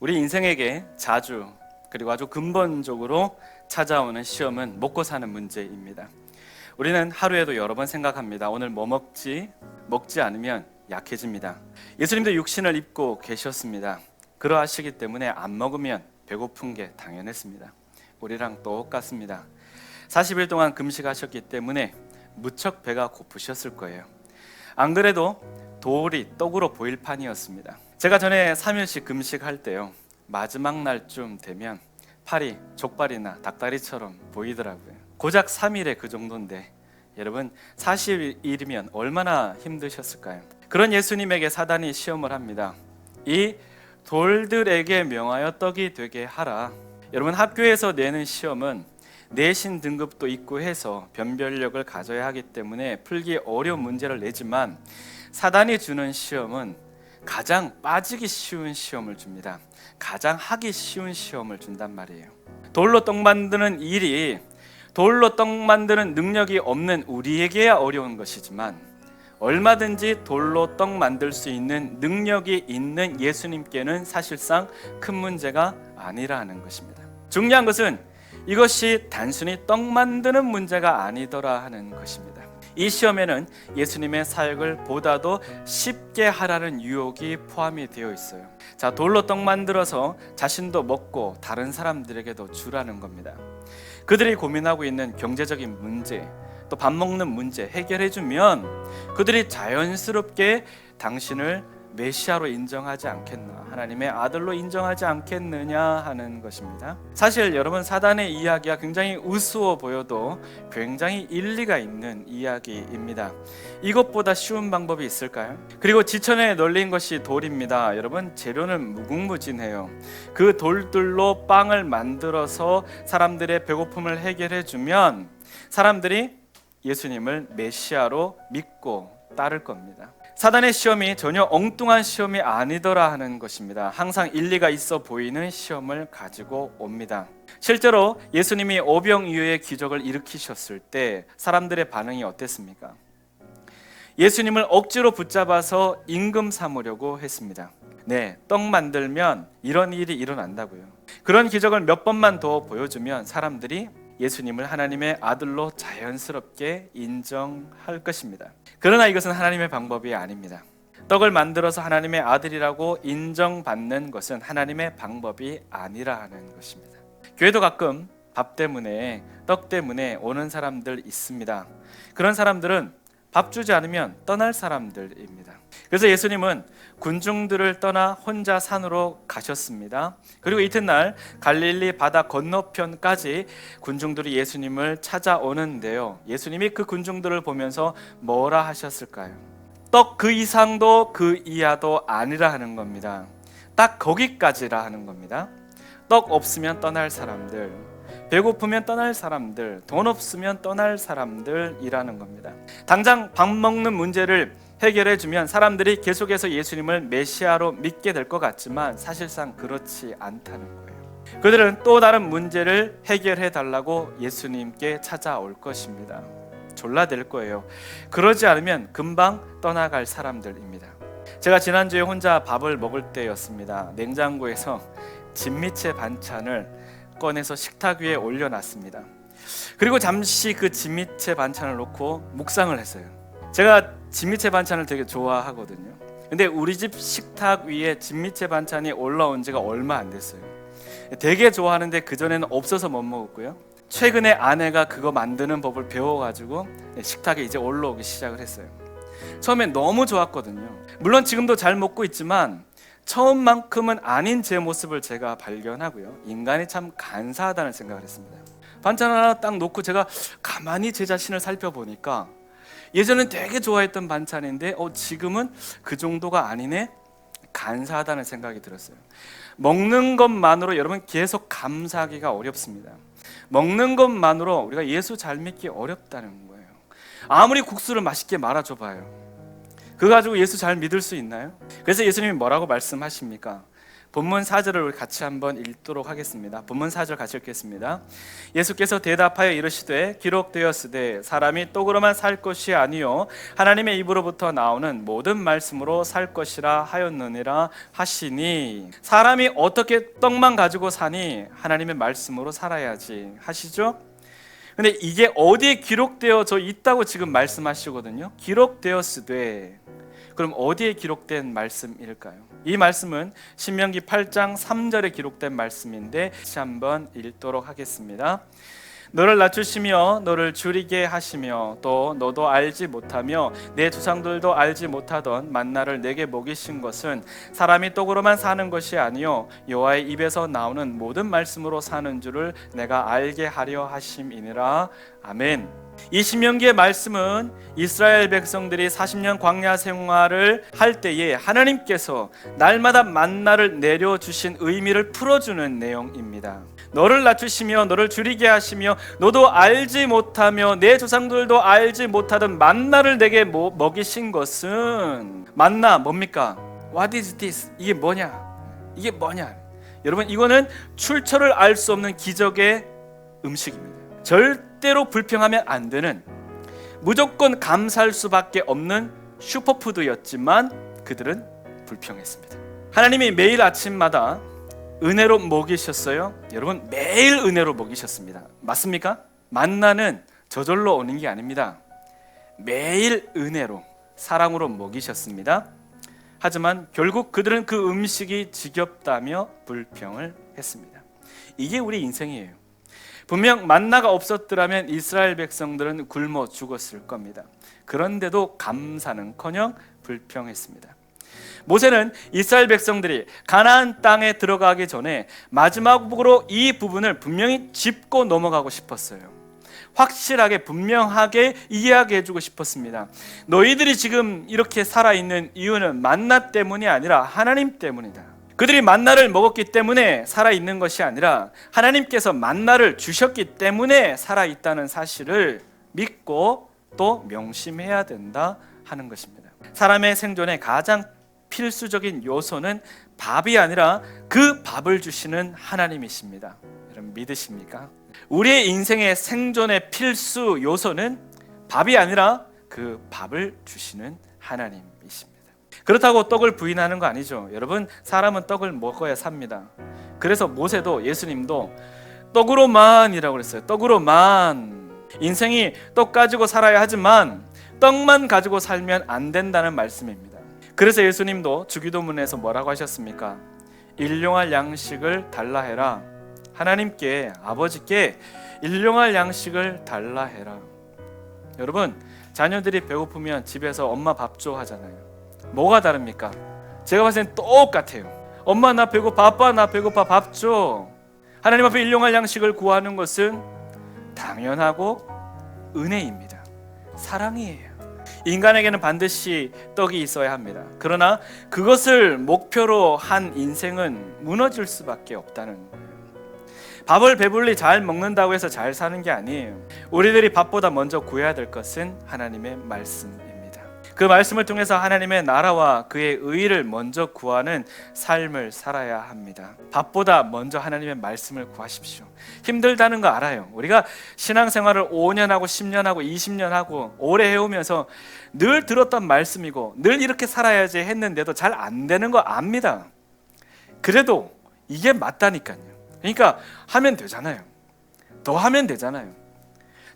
우리 인생에게 자주 그리고 아주 근본적으로 찾아오는 시험은 먹고 사는 문제입니다. 우리는 하루에도 여러 번 생각합니다. 오늘 뭐 먹지? 먹지 않으면 약해집니다. 예수님도 육신을 입고 계셨습니다. 그러하시기 때문에 안 먹으면 배고픈 게 당연했습니다. 우리랑 똑같습니다. 40일 동안 금식하셨기 때문에 무척 배가 고프셨을 거예요. 안 그래도 돌이 떡으로 보일 판이었습니다. 제가 전에 3일씩 금식할 때요, 마지막 날쯤 되면 팔이 족발이나 닭다리처럼 보이더라고요. 고작 3일에 그 정도인데 여러분 40일이면 얼마나 힘드셨을까요? 그런 예수님에게 사단이 시험을 합니다. 이 돌들에게 명하여 떡이 되게 하라. 여러분, 학교에서 내는 시험은 내신 등급도 있고 해서 변별력을 가져야 하기 때문에 풀기 어려운 문제를 내지만, 사단이 주는 시험은 가장 빠지기 쉬운 시험을 줍니다. 가장 하기 쉬운 시험을 준단 말이에요. 돌로 떡 만드는 일이 돌로 떡 만드는 능력이 없는 우리에게야 어려운 것이지만, 얼마든지 돌로 떡 만들 수 있는 능력이 있는 예수님께는 사실상 큰 문제가 아니라는 것입니다. 중요한 것은 이것이 단순히 떡 만드는 문제가 아니더라 하는 것입니다. 이 시험에는 예수님의 사역을 보다도 쉽게 하라는 유혹이 포함이 되어 있어요. 자, 돌로 떡 만들어서 자신도 먹고 다른 사람들에게도 주라는 겁니다. 그들이 고민하고 있는 경제적인 문제, 또 밥 먹는 문제 해결해주면 그들이 자연스럽게 당신을 메시아로 인정하지 않겠나, 하나님의 아들로 인정하지 않겠느냐 하는 것입니다. 사실 여러분, 사단의 이야기가 굉장히 우스워 보여도 굉장히 일리가 있는 이야기입니다. 이것보다 쉬운 방법이 있을까요? 그리고 지천에 널린 것이 돌입니다. 여러분, 재료는 무궁무진해요. 그 돌들로 빵을 만들어서 사람들의 배고픔을 해결해주면 사람들이 예수님을 메시아로 믿고 따를 겁니다. 사단의 시험이 전혀 엉뚱한 시험이 아니더라 하는 것입니다. 항상 일리가 있어 보이는 시험을 가지고 옵니다. 실제로 예수님이 오병이어의 기적을 일으키셨을 때 사람들의 반응이 어땠습니까? 예수님을 억지로 붙잡아서 임금 삼으려고 했습니다. 네, 떡 만들면 이런 일이 일어난다고요. 그런 기적을 몇 번만 더 보여주면 사람들이 예수님을 하나님의 아들로 자연스럽게 인정할 것입니다. 그러나 이것은 하나님의 방법이 아닙니다. 떡을 만들어서 하나님의 아들이라고 인정받는 것은 하나님의 방법이 아니라 하는 것입니다. 교회도 가끔 밥 때문에, 떡 때문에 오는 사람들 있습니다. 그런 사람들은 밥 주지 않으면 떠날 사람들입니다. 그래서 예수님은 군중들을 떠나 혼자 산으로 가셨습니다. 그리고 이튿날 갈릴리 바다 건너편까지 군중들이 예수님을 찾아오는데요, 예수님이 그 군중들을 보면서 뭐라 하셨을까요? 떡 그 이상도 그 이하도 아니라 하는 겁니다. 딱 거기까지라 하는 겁니다. 떡 없으면 떠날 사람들, 배고프면 떠날 사람들, 돈 없으면 떠날 사람들이라는 겁니다. 당장 밥 먹는 문제를 해결해주면 사람들이 계속해서 예수님을 메시아로 믿게 될 것 같지만 사실상 그렇지 않다는 거예요. 그들은 또 다른 문제를 해결해 달라고 예수님께 찾아올 것입니다. 졸라댈 거예요. 그러지 않으면 금방 떠나갈 사람들입니다. 제가 지난주에 혼자 밥을 먹을 때였습니다. 냉장고에서 진미채 반찬을 꺼내서 식탁 위에 올려놨습니다. 그리고 잠시 그 진미채 반찬을 놓고 묵상을 했어요. 제가 진미채 반찬을 되게 좋아하거든요. 근데 우리 집 식탁 위에 진미채 반찬이 올라온 지가 얼마 안 됐어요. 되게 좋아하는데 그전에는 없어서 못 먹었고요. 최근에 아내가 그거 만드는 법을 배워가지고 식탁에 이제 올라오기 시작을 했어요. 처음엔 너무 좋았거든요. 물론 지금도 잘 먹고 있지만 처음만큼은 아닌 제 모습을 제가 발견하고요, 인간이 참 간사하다는 생각을 했습니다. 반찬 하나 딱 놓고 제가 가만히 제 자신을 살펴보니까 예전엔 되게 좋아했던 반찬인데 지금은 그 정도가 아니네, 간사하다는 생각이 들었어요. 먹는 것만으로 여러분 계속 감사하기가 어렵습니다. 먹는 것만으로 우리가 예수 잘 믿기 어렵다는 거예요. 아무리 국수를 맛있게 말아줘봐요, 그거 가지고 예수 잘 믿을 수 있나요? 그래서 예수님이 뭐라고 말씀하십니까? 본문 4절을 우리 같이 한번 읽도록 하겠습니다. 본문 4절 같이 읽겠습니다. 예수께서 대답하여 이르시되 기록되었으되 사람이 떡으로만 살 것이 아니요 하나님의 입으로부터 나오는 모든 말씀으로 살 것이라 하였느니라 하시니, 사람이 어떻게 떡만 가지고 사니 하나님의 말씀으로 살아야지 하시죠. 근데 이게 어디에 기록되어져 있다고 지금 말씀하시거든요. 기록되었으되, 그럼 어디에 기록된 말씀일까요? 이 말씀은 신명기 8장 3절에 기록된 말씀인데 다시 한번 읽도록 하겠습니다. 너를 낮추시며 너를 줄이게 하시며 또 너도 알지 못하며 내 조상들도 알지 못하던 만나를 내게 먹이신 것은 사람이 떡으로만 사는 것이 아니요 여호와의 입에서 나오는 모든 말씀으로 사는 줄을 내가 알게 하려 하심이니라. 아멘. 이 신명기의 말씀은 이스라엘 백성들이 40년 광야 생활을 할 때에 하나님께서 날마다 만나를 내려주신 의미를 풀어주는 내용입니다. 너를 낮추시며 너를 줄이게 하시며 너도 알지 못하며 내 조상들도 알지 못하던 만나를 내게 먹이신 것은, 만나 뭡니까? What is this? 이게 뭐냐? 이게 뭐냐? 여러분, 이거는 출처를 알 수 없는 기적의 음식입니다. 절대로 불평하면 안 되는, 무조건 감사할 수밖에 없는 슈퍼푸드였지만 그들은 불평했습니다. 하나님이 매일 아침마다 은혜로 먹이셨어요. 여러분, 매일 은혜로 먹이셨습니다. 맞습니까? 만나는 저절로 오는 게 아닙니다. 매일 은혜로, 사랑으로 먹이셨습니다. 하지만 결국 그들은 그 음식이 지겹다며 불평을 했습니다. 이게 우리 인생이에요. 분명 만나가 없었더라면 이스라엘 백성들은 굶어 죽었을 겁니다. 그런데도 감사는커녕 불평했습니다. 모세는 이스라엘 백성들이 가나안 땅에 들어가기 전에 마지막으로 이 부분을 분명히 짚고 넘어가고 싶었어요. 확실하게 분명하게 이해하게 해주고 싶었습니다. 너희들이 지금 이렇게 살아있는 이유는 만나 때문이 아니라 하나님 때문이다. 그들이 만나를 먹었기 때문에 살아있는 것이 아니라 하나님께서 만나를 주셨기 때문에 살아있다는 사실을 믿고 또 명심해야 된다 하는 것입니다. 사람의 생존에 가장 필수적인 요소는 밥이 아니라 그 밥을 주시는 하나님이십니다. 여러분, 믿으십니까? 우리의 인생의 생존의 필수 요소는 밥이 아니라 그 밥을 주시는 하나님이십니다. 그렇다고 떡을 부인하는 거 아니죠. 여러분, 사람은 떡을 먹어야 삽니다. 그래서 모세도, 예수님도 떡으로만이라고 그랬어요. 떡으로만. 인생이 떡 가지고 살아야 하지만 떡만 가지고 살면 안 된다는 말씀입니다. 그래서 예수님도 주기도문에서 뭐라고 하셨습니까? 일용할 양식을 달라 해라. 하나님께, 아버지께 일용할 양식을 달라 해라. 여러분, 자녀들이 배고프면 집에서 엄마 밥 줘 하잖아요. 뭐가 다릅니까? 제가 봤을 땐 똑같아요. 엄마 나 배고파, 아빠 나 배고파, 밥 줘. 하나님 앞에 일용할 양식을 구하는 것은 당연하고 은혜입니다. 사랑이에요. 인간에게는 반드시 떡이 있어야 합니다. 그러나 그것을 목표로 한 인생은 무너질 수밖에 없다는 거예요. 밥을 배불리 잘 먹는다고 해서 잘 사는 게 아니에요. 우리들이 밥보다 먼저 구해야 될 것은 하나님의 말씀입니다. 그 말씀을 통해서 하나님의 나라와 그의 의를 먼저 구하는 삶을 살아야 합니다. 밥보다 먼저 하나님의 말씀을 구하십시오. 힘들다는 거 알아요. 우리가 신앙생활을 5년 하고 10년 하고 20년 하고 오래 해오면서 늘 들었던 말씀이고 늘 이렇게 살아야지 했는데도 잘 안 되는 거 압니다. 그래도 이게 맞다니까요. 그러니까 하면 되잖아요. 더 하면 되잖아요.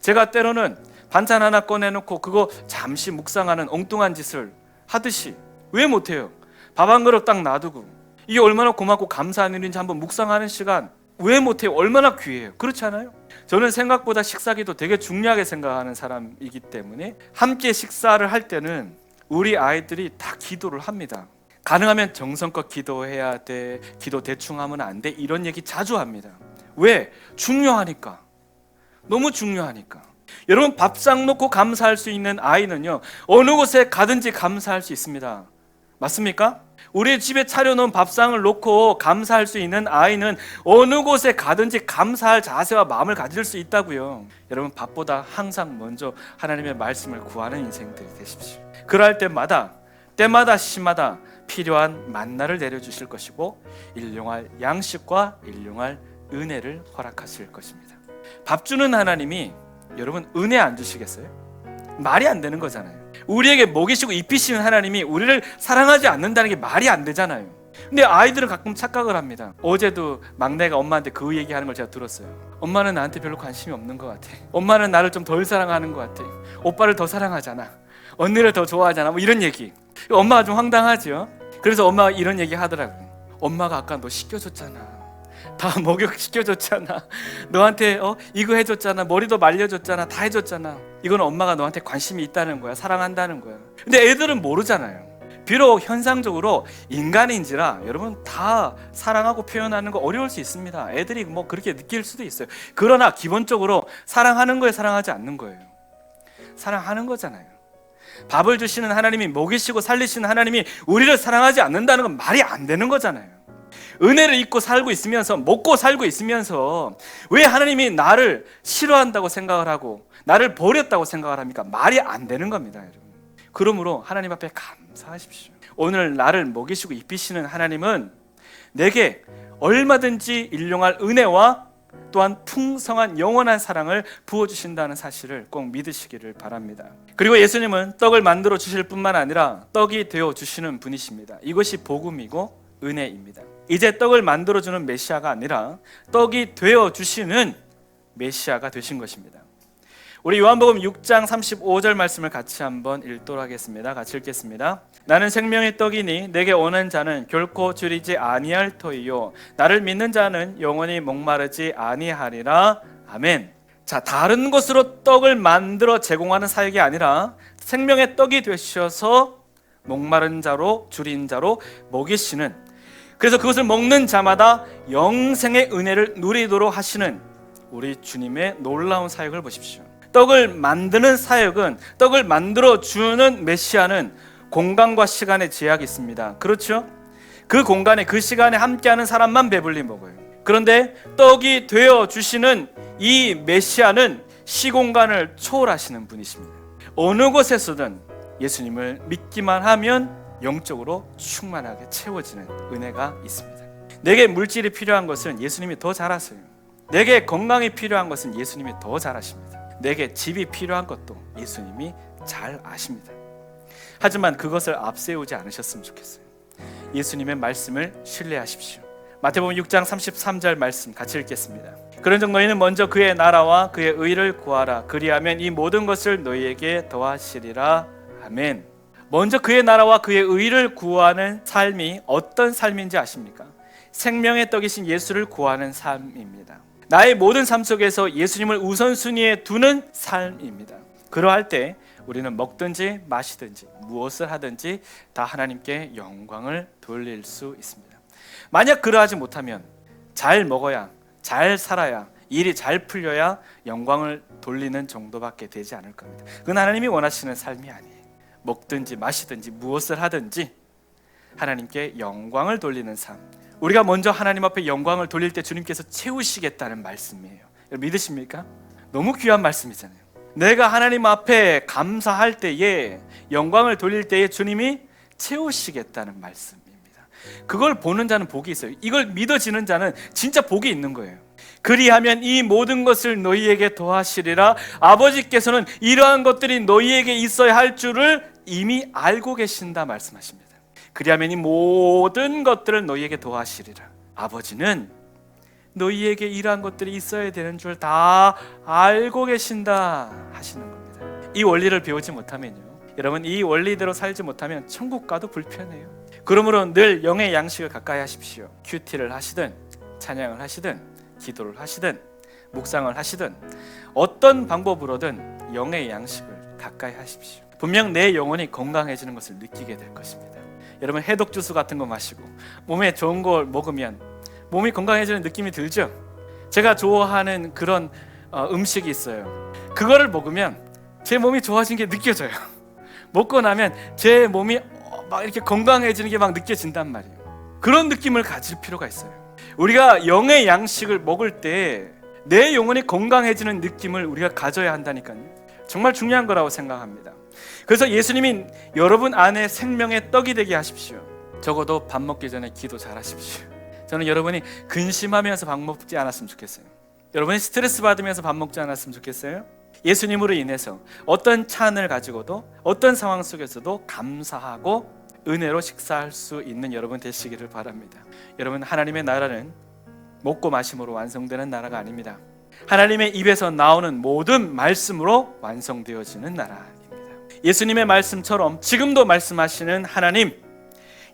제가 때로는 반찬 하나 꺼내놓고 그거 잠시 묵상하는 엉뚱한 짓을 하듯이 왜 못해요? 밥 한 그릇 딱 놔두고 이게 얼마나 고맙고 감사한 일인지 한번 묵상하는 시간 왜 못해요? 얼마나 귀해요. 그렇지 않아요? 저는 생각보다 식사기도 되게 중요하게 생각하는 사람이기 때문에 함께 식사를 할 때는 우리 아이들이 다 기도를 합니다. 가능하면 정성껏 기도해야 돼, 기도 대충 하면 안 돼, 이런 얘기 자주 합니다. 왜? 중요하니까. 너무 중요하니까. 여러분, 밥상 놓고 감사할 수 있는 아이는요 어느 곳에 가든지 감사할 수 있습니다. 맞습니까? 우리 집에 차려놓은 밥상을 놓고 감사할 수 있는 아이는 어느 곳에 가든지 감사할 자세와 마음을 가질 수 있다고요. 여러분, 밥보다 항상 먼저 하나님의 말씀을 구하는 인생들이 되십시오. 그럴 때마다 시마다 필요한 만나를 내려주실 것이고 일용할 양식과 일용할 은혜를 허락하실 것입니다. 밥 주는 하나님이 여러분 은혜 안 주시겠어요? 말이 안 되는 거잖아요. 우리에게 먹이시고 입히시는 하나님이 우리를 사랑하지 않는다는 게 말이 안 되잖아요. 근데 아이들은 가끔 착각을 합니다. 어제도 막내가 엄마한테 그 얘기하는 걸 제가 들었어요. 엄마는 나한테 별로 관심이 없는 것 같아. 엄마는 나를 좀 덜 사랑하는 것 같아. 오빠를 더 사랑하잖아. 언니를 더 좋아하잖아. 뭐 이런 얘기. 엄마가 좀 황당하죠. 그래서 엄마가 이런 얘기 하더라고요. 엄마가 아까 너 시켜줬잖아. 다 목욕시켜줬잖아. 너한테 이거 해줬잖아. 머리도 말려줬잖아. 다 해줬잖아. 이건 엄마가 너한테 관심이 있다는 거야. 사랑한다는 거야. 근데 애들은 모르잖아요. 비록 현상적으로 인간인지라 여러분 다 사랑하고 표현하는 거 어려울 수 있습니다. 애들이 뭐 그렇게 느낄 수도 있어요. 그러나 기본적으로 사랑하는 거에 사랑하지 않는 거예요. 사랑하는 거잖아요. 밥을 주시는 하나님이, 먹이시고 살리시는 하나님이 우리를 사랑하지 않는다는 건 말이 안 되는 거잖아요. 은혜를 입고 살고 있으면서, 먹고 살고 있으면서 왜 하나님이 나를 싫어한다고 생각을 하고 나를 버렸다고 생각을 합니까? 말이 안 되는 겁니다, 여러분. 그러므로 하나님 앞에 감사하십시오. 오늘 나를 먹이시고 입히시는 하나님은 내게 얼마든지 일용할 은혜와 또한 풍성한 영원한 사랑을 부어주신다는 사실을 꼭 믿으시기를 바랍니다. 그리고 예수님은 떡을 만들어 주실 뿐만 아니라 떡이 되어 주시는 분이십니다. 이것이 복음이고 은혜입니다. 이제 떡을 만들어주는 메시아가 아니라 떡이 되어 주시는 메시아가 되신 것입니다. 우리 요한복음 6장 35절 말씀을 같이 한번 읽도록 하겠습니다. 같이 읽겠습니다. 나는 생명의 떡이니 내게 오는 자는 결코 줄이지 아니할 터이요 나를 믿는 자는 영원히 목마르지 아니하리라. 아멘. 자, 다른 것으로 떡을 만들어 제공하는 사역이 아니라 생명의 떡이 되셔서 목마른 자로 줄인 자로 먹이시는, 그래서 그것을 먹는 자마다 영생의 은혜를 누리도록 하시는 우리 주님의 놀라운 사역을 보십시오. 떡을 만드는 사역은, 떡을 만들어주는 메시아는 공간과 시간의 제약이 있습니다. 그렇죠? 그 공간에 그 시간에 함께하는 사람만 배불리 먹어요. 그런데 떡이 되어주시는 이 메시아는 시공간을 초월하시는 분이십니다. 어느 곳에서든 예수님을 믿기만 하면 영적으로 충만하게 채워지는 은혜가 있습니다. 내게 물질이 필요한 것은 예수님이 더 잘 아세요. 내게 건강이 필요한 것은 예수님이 더 잘 아십니다. 내게 집이 필요한 것도 예수님이 잘 아십니다. 하지만 그것을 앞세우지 않으셨으면 좋겠어요. 예수님의 말씀을 신뢰하십시오. 마태복음 6장 33절 말씀 같이 읽겠습니다. 그런즉 너희는 먼저 그의 나라와 그의 의를 구하라. 그리하면 이 모든 것을 너희에게 더하시리라. 아멘. 먼저 그의 나라와 그의 의를 구하는 삶이 어떤 삶인지 아십니까? 생명의 떡이신 예수를 구하는 삶입니다. 나의 모든 삶 속에서 예수님을 우선순위에 두는 삶입니다. 그러할 때 우리는 먹든지 마시든지 무엇을 하든지 다 하나님께 영광을 돌릴 수 있습니다. 만약 그러하지 못하면 잘 먹어야, 잘 살아야, 일이 잘 풀려야 영광을 돌리는 정도밖에 되지 않을 겁니다. 그건 하나님이 원하시는 삶이 아니에요. 먹든지 마시든지 무엇을 하든지 하나님께 영광을 돌리는 삶. 우리가 먼저 하나님 앞에 영광을 돌릴 때 주님께서 채우시겠다는 말씀이에요. 믿으십니까? 너무 귀한 말씀이잖아요. 내가 하나님 앞에 감사할 때에, 영광을 돌릴 때에 주님이 채우시겠다는 말씀입니다. 그걸 보는 자는 복이 있어요. 이걸 믿어지는 자는 진짜 복이 있는 거예요. 그리하면 이 모든 것을 너희에게 더하시리라. 아버지께서는 이러한 것들이 너희에게 있어야 할 줄을 이미 알고 계신다 말씀하십니다. 그리하면 이 모든 것들을 너희에게 더하시리라. 아버지는 너희에게 이러한 것들이 있어야 되는 줄 다 알고 계신다 하시는 겁니다. 이 원리를 배우지 못하면요, 여러분, 이 원리대로 살지 못하면 천국 가도 불편해요. 그러므로 늘 영의 양식을 가까이 하십시오. 큐티를 하시든 찬양을 하시든 기도를 하시든 묵상을 하시든 어떤 방법으로든 영의 양식을 가까이 하십시오. 분명 내 영혼이 건강해지는 것을 느끼게 될 것입니다. 여러분, 해독 주스 같은 거 마시고 몸에 좋은 걸 먹으면 몸이 건강해지는 느낌이 들죠? 제가 좋아하는 그런 음식이 있어요. 그거를 먹으면 제 몸이 좋아진 게 느껴져요. 먹고 나면 제 몸이 막 이렇게 건강해지는 게 막 느껴진단 말이에요. 그런 느낌을 가질 필요가 있어요. 우리가 영의 양식을 먹을 때 내 영혼이 건강해지는 느낌을 우리가 가져야 한다니까요. 정말 중요한 거라고 생각합니다. 그래서 예수님이 여러분 안에 생명의 떡이 되게 하십시오. 적어도 밥 먹기 전에 기도 잘 하십시오. 저는 여러분이 근심하면서 밥 먹지 않았으면 좋겠어요. 여러분이 스트레스 받으면서 밥 먹지 않았으면 좋겠어요. 예수님으로 인해서 어떤 찬을 가지고도 어떤 상황 속에서도 감사하고 은혜로 식사할 수 있는 여러분 되시기를 바랍니다. 여러분, 하나님의 나라는 먹고 마심으로 완성되는 나라가 아닙니다. 하나님의 입에서 나오는 모든 말씀으로 완성되어지는 나라입니다. 예수님의 말씀처럼 지금도 말씀하시는 하나님,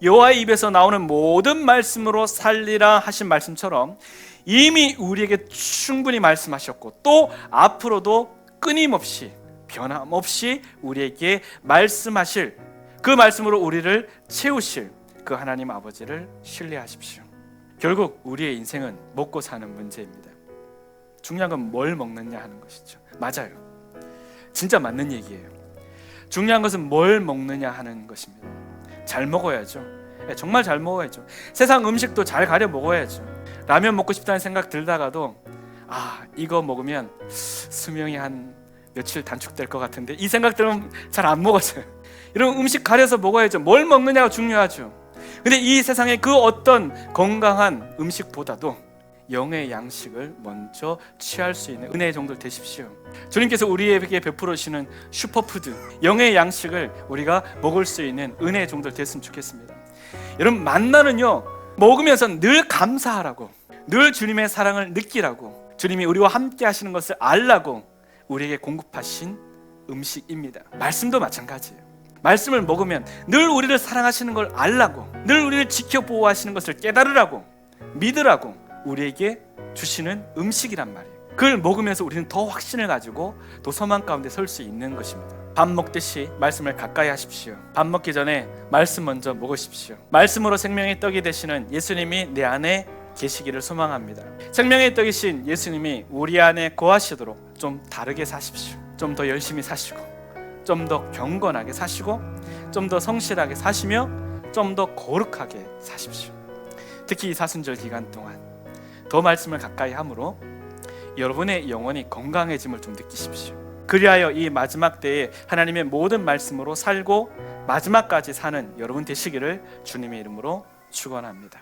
여호와의 입에서 나오는 모든 말씀으로 살리라 하신 말씀처럼 이미 우리에게 충분히 말씀하셨고 또 앞으로도 끊임없이 변함없이 우리에게 말씀하실, 그 말씀으로 우리를 채우실 그 하나님 아버지를 신뢰하십시오. 결국 우리의 인생은 먹고 사는 문제입니다. 중요한 건 뭘 먹느냐 하는 것이죠. 맞아요. 진짜 맞는 얘기예요. 중요한 것은 뭘 먹느냐 하는 것입니다. 잘 먹어야죠. 정말 잘 먹어야죠. 세상 음식도 잘 가려 먹어야죠. 라면 먹고 싶다는 생각 들다가도 이거 먹으면 수명이 한 며칠 단축될 것 같은데 이 생각 들으면 잘 안 먹어져요. 이런 음식 가려서 먹어야죠. 뭘 먹느냐가 중요하죠. 근데 이 세상의 그 어떤 건강한 음식보다도 영의 양식을 먼저 취할 수 있는 은혜의 종들 되십시오. 주님께서 우리에게 베풀어 주시는 슈퍼푸드, 영의 양식을 우리가 먹을 수 있는 은혜의 종들 됐으면 좋겠습니다. 여러분, 만나는요 먹으면서 늘 감사하라고, 늘 주님의 사랑을 느끼라고, 주님이 우리와 함께 하시는 것을 알라고 우리에게 공급하신 음식입니다. 말씀도 마찬가지예요. 말씀을 먹으면 늘 우리를 사랑하시는 걸 알라고, 늘 우리를 지켜보호하시는 것을 깨달으라고, 믿으라고 우리에게 주시는 음식이란 말이에요. 그걸 먹으면서 우리는 더 확신을 가지고 또 소망 가운데 설 수 있는 것입니다. 밥 먹듯이 말씀을 가까이 하십시오. 밥 먹기 전에 말씀 먼저 먹으십시오. 말씀으로 생명의 떡이 되시는 예수님이 내 안에 계시기를 소망합니다. 생명의 떡이신 예수님이 우리 안에 거하시도록 좀 다르게 사십시오. 좀 더 열심히 사시고, 좀 더 경건하게 사시고, 좀 더 성실하게 사시며, 좀 더 거룩하게 사십시오. 특히 이 사순절 기간 동안 더 말씀을 가까이 함으로 여러분의 영혼이 건강해짐을 좀 느끼십시오. 그리하여 이 마지막 때에 하나님의 모든 말씀으로 살고 마지막까지 사는 여러분 되시기를 주님의 이름으로 축원합니다.